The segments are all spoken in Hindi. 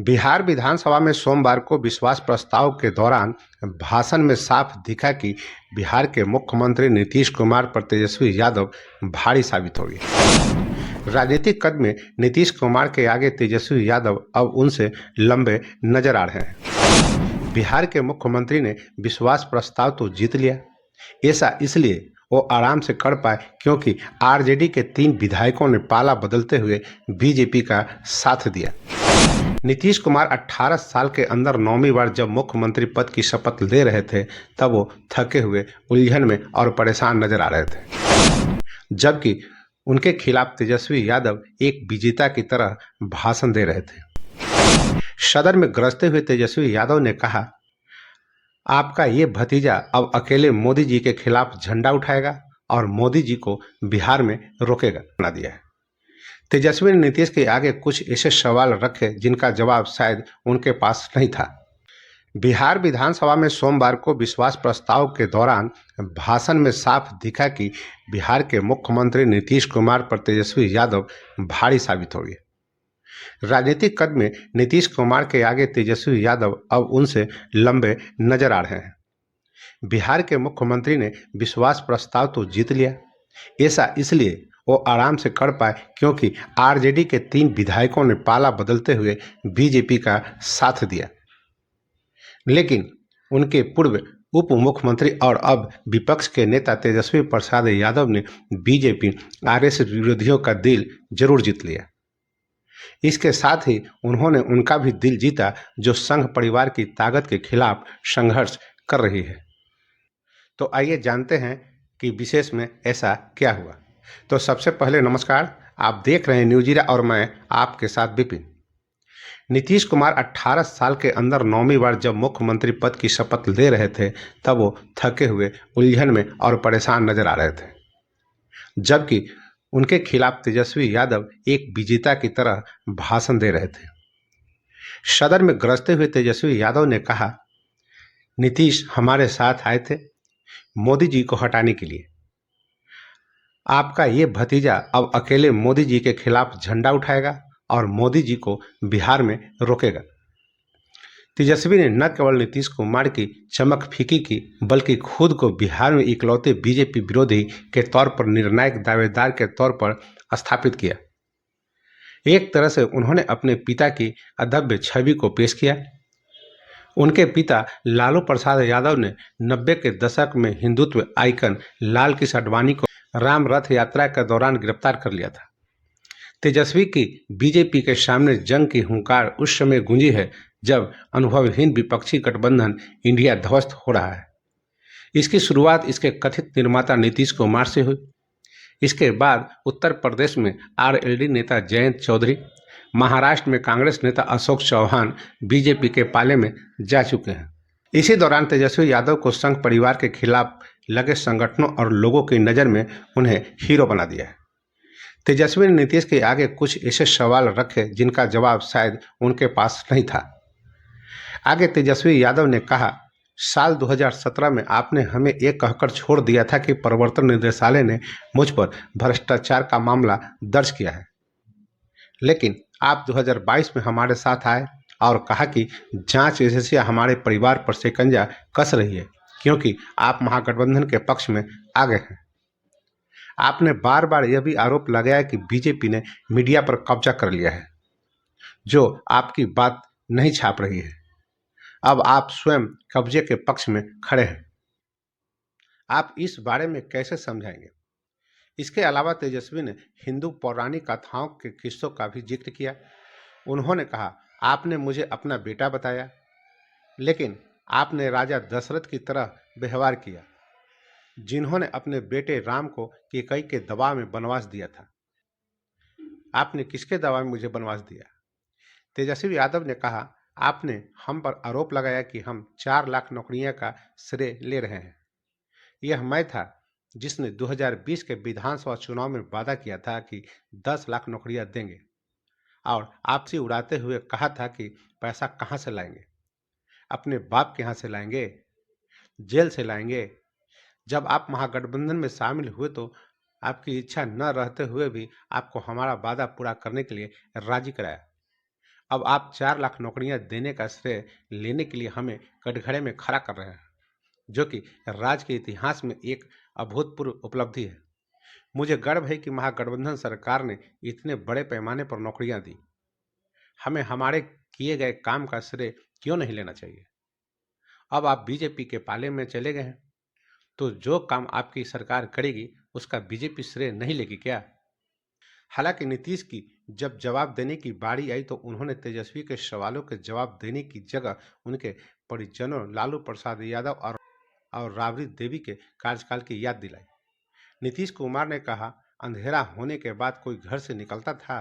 बिहार विधानसभा में सोमवार को विश्वास प्रस्ताव के दौरान भाषण में साफ दिखा कि बिहार के मुख्यमंत्री नीतीश कुमार पर तेजस्वी यादव भारी साबित होंगे। राजनीतिक कद में नीतीश कुमार के आगे तेजस्वी यादव अब उनसे लंबे नजर आ रहे हैं। बिहार के मुख्यमंत्री ने विश्वास प्रस्ताव तो जीत लिया, ऐसा इसलिए वो आराम से कर पाए क्योंकि आरजेडी के 3 विधायकों ने पाला बदलते हुए बीजेपी का साथ दिया। नीतीश कुमार 18 साल के अंदर 9वीं बार जब मुख्यमंत्री पद की शपथ ले रहे थे तब वो थके हुए, उलझन में और परेशान नजर आ रहे थे, जबकि उनके खिलाफ तेजस्वी यादव एक विजेता की तरह भाषण दे रहे थे। सदन में गरजते हुए तेजस्वी यादव ने कहा, आपका ये भतीजा अब अकेले मोदी जी के खिलाफ झंडा उठाएगा और मोदी जी को बिहार में रोकेगा बना दिया है। तेजस्वी ने नीतीश के आगे कुछ ऐसे सवाल रखे जिनका जवाब शायद उनके पास नहीं था। बिहार विधानसभा में सोमवार को विश्वास प्रस्ताव के दौरान भाषण में साफ दिखा कि बिहार के मुख्यमंत्री नीतीश कुमार पर तेजस्वी यादव भारी साबित होंगे। राजनीतिक कद में नीतीश कुमार के आगे तेजस्वी यादव अब उनसे लंबे नजर आ रहे हैं। बिहार के मुख्यमंत्री ने विश्वास प्रस्ताव तो जीत लिया, ऐसा इसलिए वो आराम से कर पाए क्योंकि आरजेडी के 3 विधायकों ने पाला बदलते हुए बीजेपी का साथ दिया। लेकिन उनके पूर्व उप मुख्यमंत्री और अब विपक्ष के नेता तेजस्वी प्रसाद यादव ने बीजेपी आरएसएस विरोधियों का दिल जरूर जीत लिया। इसके साथ ही उन्होंने उनका भी दिल जीता जो संघ परिवार की ताकत के खिलाफ संघर्ष कर रही है। तो आइए जानते हैं कि विशेष में ऐसा क्या हुआ। तो सबसे पहले नमस्कार, आप देख रहे हैं न्यूज़ और मैं आपके साथ विपिन। नीतीश कुमार 18 साल के अंदर 9वीं बार जब मुख्यमंत्री पद की शपथ ले रहे थे तब वो थके हुए, उलझन में और परेशान नजर आ रहे थे, जबकि उनके खिलाफ तेजस्वी यादव एक विजेता की तरह भाषण दे रहे थे। सदन में गरजते हुए तेजस्वी यादव ने कहा, नीतीश हमारे साथ आए थे मोदी जी को हटाने के लिए। आपका ये भतीजा अब अकेले मोदी जी के खिलाफ झंडा उठाएगा और मोदी जी को बिहार में रोकेगा। तेजस्वी ने न केवल नीतीश कुमार की चमक फीकी की बल्कि खुद को बिहार में इकलौते बीजेपी विरोधी के तौर पर निर्णायक दावेदार के तौर पर स्थापित किया। एक तरह से उन्होंने अपने पिता की अदभ्य छवि को पेश किया। उनके पिता लालू प्रसाद यादव ने 90 के दशक में हिंदुत्व आइकन लाल कृष्ण आडवाणी को राम रथ यात्रा के दौरान गिरफ्तार कर लिया था। तेजस्वी की बीजेपी के सामने जंग की हुंकार उस समय गूंजी है जब अनुभवहीन विपक्षी गठबंधन इंडिया ध्वस्त हो रहा है। इसकी शुरुआत इसके कथित निर्माता नीतीश कुमार से हुई। इसके बाद उत्तर प्रदेश में आरएलडी नेता जयंत चौधरी, महाराष्ट्र में कांग्रेस नेता अशोक चौहान बीजेपी के पाले में जा चुके हैं। इसी दौरान तेजस्वी यादव को संघ परिवार के खिलाफ लगे संगठनों और लोगों की नज़र में उन्हें हीरो बना दिया है। तेजस्वी ने नीतीश के आगे कुछ ऐसे सवाल रखे जिनका जवाब शायद उनके पास नहीं था। आगे तेजस्वी यादव ने कहा, साल 2017 में आपने हमें ये कहकर छोड़ दिया था कि प्रवर्तन निदेशालय ने मुझ पर भ्रष्टाचार का मामला दर्ज किया है, लेकिन आप 2022 में हमारे साथ आए और कहा कि जांच एजेंसियां हमारे परिवार पर शिकंजा कस रही है क्योंकि आप महागठबंधन के पक्ष में आ गए हैं। आपने बार बार यह भी आरोप लगाया कि बीजेपी ने मीडिया पर कब्जा कर लिया है, जो आपकी बात नहीं छाप रही है। अब आप स्वयं कब्जे के पक्ष में खड़े हैं। आप इस बारे में कैसे समझाएंगे? इसके अलावा तेजस्वी ने हिंदू पौराणिक कथाओं के किस्सों का भी जिक्र किया। उन्होंने कहा, आपने मुझे अपना बेटा बताया, लेकिन आपने राजा दशरथ की तरह व्यवहार किया, जिन्होंने अपने बेटे राम को कैकेयी के दबाव में वनवास दिया था। आपने किसके दबाव में मुझे वनवास दिया? तेजस्वी यादव ने कहा, आपने हम पर आरोप लगाया कि हम 4 लाख नौकरियां का श्रेय ले रहे हैं। यह मैं था जिसने 2020 के विधानसभा चुनाव में वादा किया था कि 10 लाख नौकरियां देंगे और आपसे उड़ाते हुए कहा था कि पैसा कहां से लाएंगे? अपने बाप के यहाँ से लाएंगे? जेल से लाएंगे? जब आप महागठबंधन में शामिल हुए तो आपकी इच्छा न रहते हुए भी आपको हमारा वादा पूरा करने के लिए राजी कराया अब आप 4 लाख नौकरियां देने का श्रेय लेने के लिए हमें कटघरे में खड़ा कर रहे हैं, जो कि राज्य के इतिहास में एक अभूतपूर्व उपलब्धि है। मुझे गर्व है कि महागठबंधन सरकार ने इतने बड़े पैमाने पर नौकरियां दी। हमें हमारे किए गए काम का श्रेय क्यों नहीं लेना चाहिए? अब आप बीजेपी के पाले में चले गए हैं, तो जो काम आपकी सरकार करेगी उसका बीजेपी श्रेय नहीं लेगी क्या? हालांकि नीतीश की जब जवाब देने की बारी आई तो उन्होंने तेजस्वी के सवालों के जवाब देने की जगह उनके परिजनों लालू प्रसाद यादव और राबड़ी देवी के कार्यकाल की याद दिलाई। नीतीश कुमार ने कहा, अंधेरा होने के बाद कोई घर से निकलता था?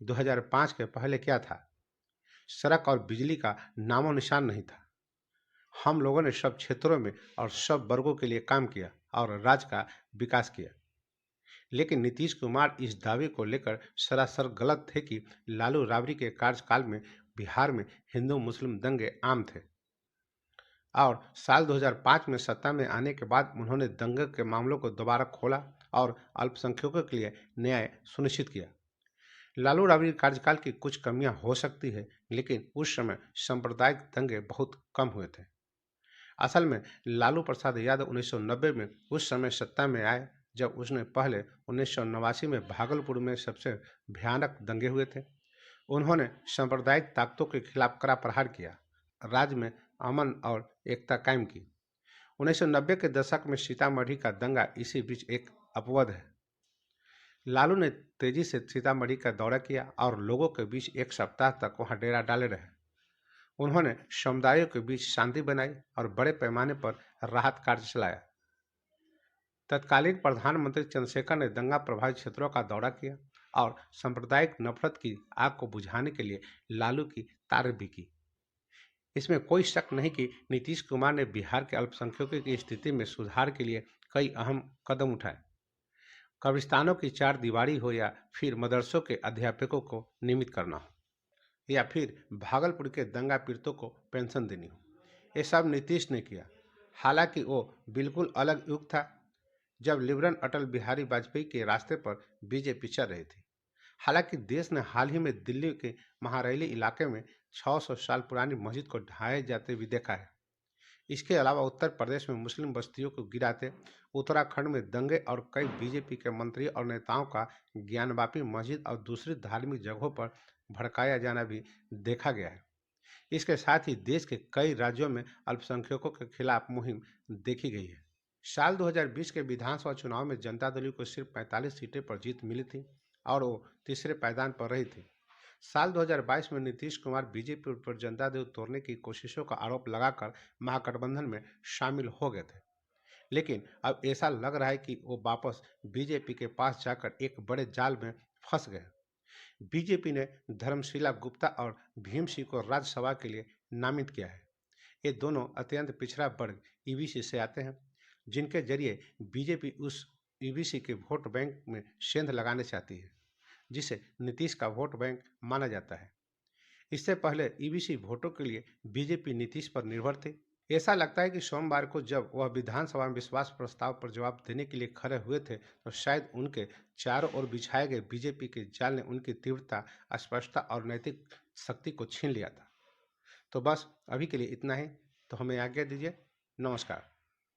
2005 के पहले क्या था? सड़क और बिजली का नामो निशान नहीं था। हम लोगों ने सब क्षेत्रों में और सब वर्गों के लिए काम किया और राज्य का विकास किया। लेकिन नीतीश कुमार इस दावे को लेकर सरासर गलत थे कि लालू राबड़ी के कार्यकाल में बिहार में हिंदू मुस्लिम दंगे आम थे और साल 2005 में सत्ता में आने के बाद उन्होंने दंगे के मामलों को दोबारा खोला और अल्पसंख्यकों के लिए न्याय सुनिश्चित किया। लालू राबड़ी कार्यकाल की कुछ कमियां हो सकती है, लेकिन उस समय सांप्रदायिक दंगे बहुत कम हुए थे। असल में लालू प्रसाद यादव 1990 में उस समय सत्ता में आए जब उसने पहले 1989 में भागलपुर में सबसे भयानक दंगे हुए थे। उन्होंने सांप्रदायिक ताकतों के खिलाफ कड़ा प्रहार किया, राज्य में अमन और एकता कायम की। 1990 के दशक में सीतामढ़ी का दंगा इसी बीच एक अपवाद है। लालू ने तेजी से सीतामढ़ी का दौरा किया और लोगों के बीच एक सप्ताह तक वहां डेरा डाले रहे। उन्होंने समुदायों के बीच शांति बनाई और बड़े पैमाने पर राहत कार्य चलाया। तत्कालीन प्रधानमंत्री चंद्रशेखर ने दंगा प्रभावित क्षेत्रों का दौरा किया और सांप्रदायिक नफरत की आग को बुझाने के लिए लालू की तारीफ भी की। इसमें कोई शक नहीं कि नीतीश कुमार ने बिहार के अल्पसंख्यकों की स्थिति में सुधार के लिए कई अहम कदम उठाए। कब्रिस्तानों की चार दीवारी हो या फिर मदरसों के अध्यापकों को नियमित करना हो या फिर भागलपुर के दंगा पीड़ितों को पेंशन देनी हो, ये सब नीतीश ने किया। हालांकि वो बिल्कुल अलग युग था जब लिबरल अटल बिहारी वाजपेयी के रास्ते पर बीजेपी चल रही थी। हालांकि देश ने हाल ही में दिल्ली के महारैली इलाके में 600 साल पुरानी मस्जिद को ढहाए जाते भी देखा है। इसके अलावा उत्तर प्रदेश में मुस्लिम बस्तियों को गिराते, उत्तराखंड में दंगे और कई बीजेपी के मंत्री और नेताओं का ज्ञानवापी मस्जिद और दूसरी धार्मिक जगहों पर भड़काया जाना भी देखा गया है। इसके साथ ही देश के कई राज्यों में अल्पसंख्यकों के खिलाफ मुहिम देखी गई है। साल 2020 के विधानसभा चुनाव में जनता दल को सिर्फ 45 सीटें पर जीत मिली थी और वो तीसरे पायदान पर रही थी। साल 2022 में नीतीश कुमार बीजेपी पर जनता दल तोड़ने की कोशिशों का आरोप लगाकर महागठबंधन में शामिल हो गए थे, लेकिन अब ऐसा लग रहा है कि वो वापस बीजेपी के पास जाकर एक बड़े जाल में फंस गए। बीजेपी ने धर्मशिला गुप्ता और भीम सिंह को राज्यसभा के लिए नामित किया है। ये दोनों अत्यंत पिछड़ा वर्ग ईबीसी से आते हैं, जिनके जरिए बीजेपी उस ईबीसी के वोट बैंक में सेंध लगाने चाहती है जिसे नीतीश का वोट बैंक माना जाता है। इससे पहले ईबीसी वोटों के लिए बीजेपी नीतीश पर निर्भर थे। ऐसा लगता है कि सोमवार को जब वह विधानसभा में विश्वास प्रस्ताव पर जवाब देने के लिए खड़े हुए थे तो शायद उनके चारों ओर बिछाए गए बीजेपी के जाल ने उनकी तीव्रता, स्पष्टता और नैतिक शक्ति को छीन लिया था। तो बस अभी के लिए इतना ही। तो हमें आज्ञा दीजिए। नमस्कार।